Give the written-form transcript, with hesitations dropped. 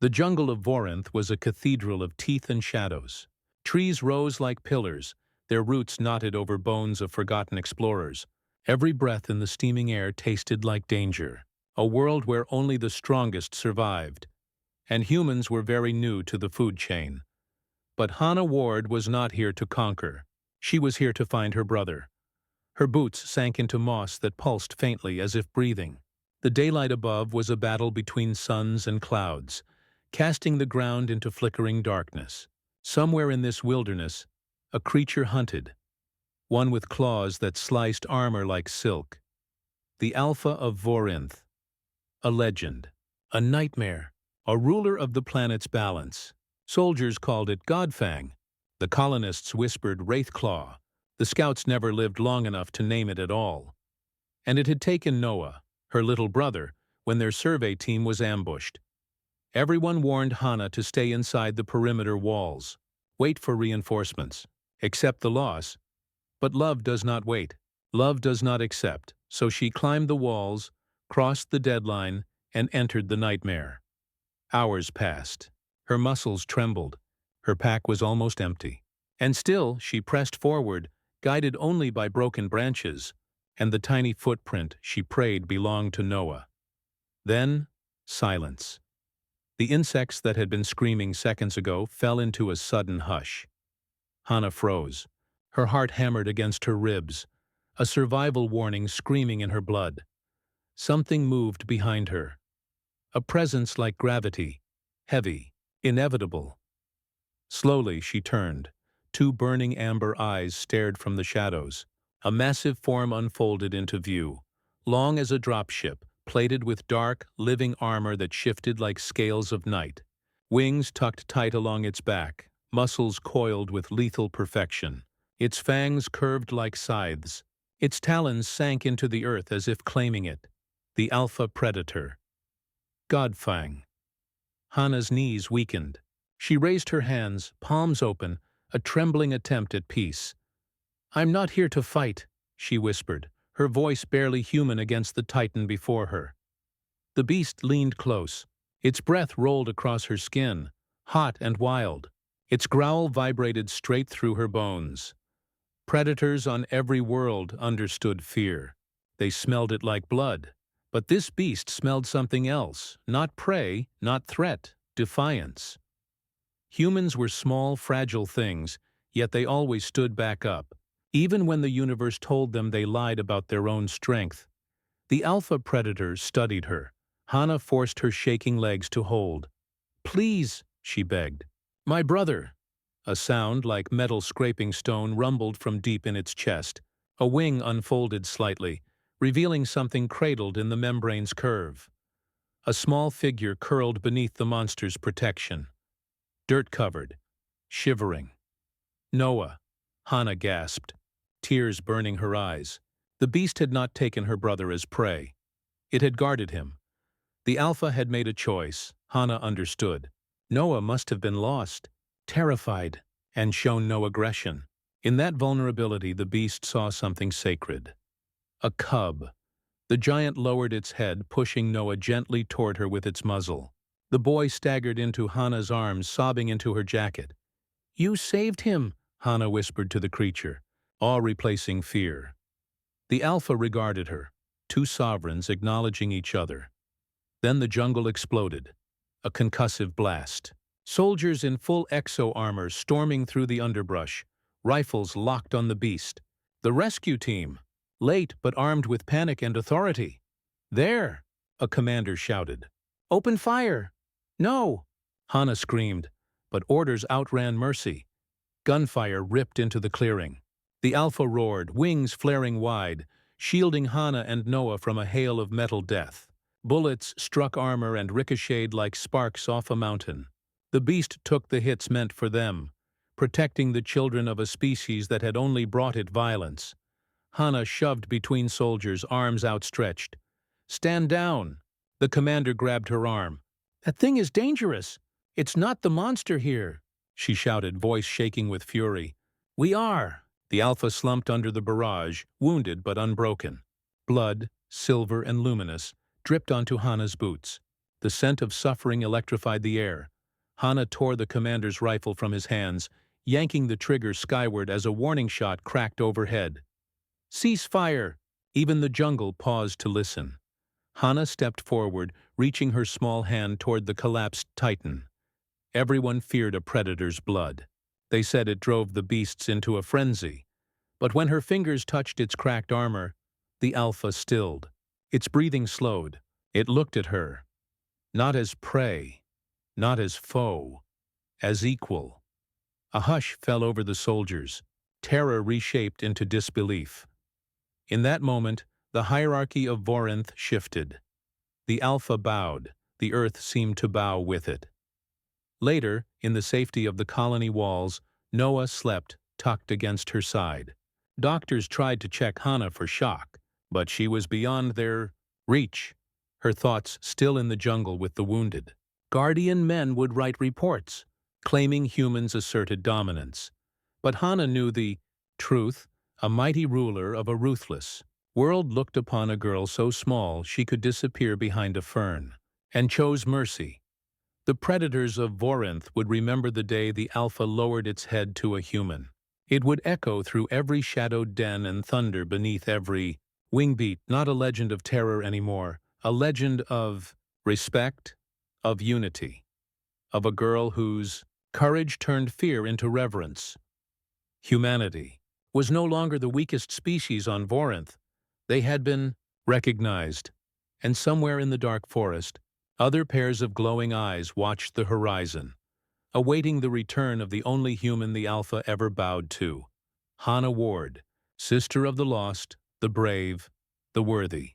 The jungle of Vorinth was a cathedral of teeth and shadows. Trees rose like pillars, their roots knotted over bones of forgotten explorers. Every breath in the steaming air tasted like danger, a world where only the strongest survived. And humans were very new to the food chain. But Hannah Ward was not here to conquer. She was here to find her brother. Her boots sank into moss that pulsed faintly as if breathing. The daylight above was a battle between suns and clouds, casting the ground into flickering darkness. Somewhere in this wilderness, a creature hunted, one with claws that sliced armor like silk. The Alpha of Vorinth, a legend, a nightmare, a ruler of the planet's balance. Soldiers called it Godfang. The colonists whispered Wraithclaw. The scouts never lived long enough to name it at all. And it had taken Noah, her little brother, when their survey team was ambushed. Everyone warned Hannah to stay inside the perimeter walls, wait for reinforcements, accept the loss. But love does not wait. Love does not accept, so she climbed the walls, crossed the deadline, and entered the nightmare. Hours passed. Her muscles trembled. Her pack was almost empty. And still she pressed forward, guided only by broken branches, and the tiny footprint she prayed belonged to Noah. Then, silence. The insects that had been screaming seconds ago fell into a sudden hush. Hannah froze. Her heart hammered against her ribs, a survival warning screaming in her blood. Something moved behind her. A presence like gravity, heavy, inevitable. Slowly she turned. Two burning amber eyes stared from the shadows. A massive form unfolded into view, long as a dropship, plated with dark, living armor that shifted like scales of night. Wings tucked tight along its back, muscles coiled with lethal perfection. Its fangs curved like scythes. Its talons sank into the earth as if claiming it. The alpha predator. Godfang. Hannah's knees weakened. She raised her hands, palms open, a trembling attempt at peace. "I'm not here to fight," she whispered, her voice barely human against the titan before her. The beast leaned close. Its breath rolled across her skin, hot and wild. Its growl vibrated straight through her bones. Predators on every world understood fear. They smelled it like blood. But this beast smelled something else, not prey, not threat, defiance. Humans were small, fragile things, yet they always stood back up. Even when the universe told them they lied about their own strength. The alpha predator studied her. Hannah forced her shaking legs to hold. "Please," she begged. "My brother." A sound like metal scraping stone rumbled from deep in its chest. A wing unfolded slightly, revealing something cradled in the membrane's curve. A small figure curled beneath the monster's protection. Dirt-covered, shivering. "Noah," Hannah gasped, tears burning her eyes. The beast had not taken her brother as prey. It had guarded him. The alpha had made a choice, Hannah understood. Noah must have been lost, terrified, and shown no aggression. In that vulnerability, the beast saw something sacred. A cub. The giant lowered its head, pushing Noah gently toward her with its muzzle. The boy staggered into Hannah's arms, sobbing into her jacket. "You saved him," Hannah whispered to the creature, awe replacing fear. The alpha regarded her, two sovereigns acknowledging each other. Then the jungle exploded. A concussive blast. Soldiers in full exo armor storming through the underbrush, rifles locked on the beast. The rescue team, late but armed with panic and authority. "There!" a commander shouted. "Open fire!" "No!" Hannah screamed, but orders outran mercy. Gunfire ripped into the clearing. The alpha roared, wings flaring wide, shielding Hannah and Noah from a hail of metal death. Bullets struck armor and ricocheted like sparks off a mountain. The beast took the hits meant for them, protecting the children of a species that had only brought it violence. Hannah shoved between soldiers, arms outstretched. "Stand down!" The commander grabbed her arm. "That thing is dangerous. It's not the monster here," she shouted, voice shaking with fury. "We are." The alpha slumped under the barrage, wounded but unbroken. Blood, silver and luminous, dripped onto Hannah's boots. The scent of suffering electrified the air. Hana tore the commander's rifle from his hands, yanking the trigger skyward as a warning shot cracked overhead. "Cease fire!" Even the jungle paused to listen. Hana stepped forward, reaching her small hand toward the collapsed Titan. Everyone feared a predator's blood. They said it drove the beasts into a frenzy. But when her fingers touched its cracked armor, the Alpha stilled. Its breathing slowed. It looked at her. Not as prey, not as foe, as equal. A hush fell over the soldiers. Terror reshaped into disbelief. In that moment, the hierarchy of Vorinth shifted. The Alpha bowed. The Earth seemed to bow with it. Later, in the safety of the colony walls, Noah slept, tucked against her side. Doctors tried to check Hana for shock, but she was beyond their reach, her thoughts still in the jungle with the wounded. Guardian men would write reports, claiming humans asserted dominance. But Hana knew the truth, a mighty ruler of a ruthless world looked upon a girl so small she could disappear behind a fern, and chose mercy. The predators of Vorinth would remember the day the Alpha lowered its head to a human. It would echo through every shadowed den and thunder beneath every wingbeat, not a legend of terror anymore, a legend of respect, of unity, of a girl whose courage turned fear into reverence. Humanity was no longer the weakest species on Vorinth. They had been recognized, and somewhere in the dark forest, other pairs of glowing eyes watched the horizon, awaiting the return of the only human the Alpha ever bowed to. Hana Ward, sister of the lost, the brave, the worthy.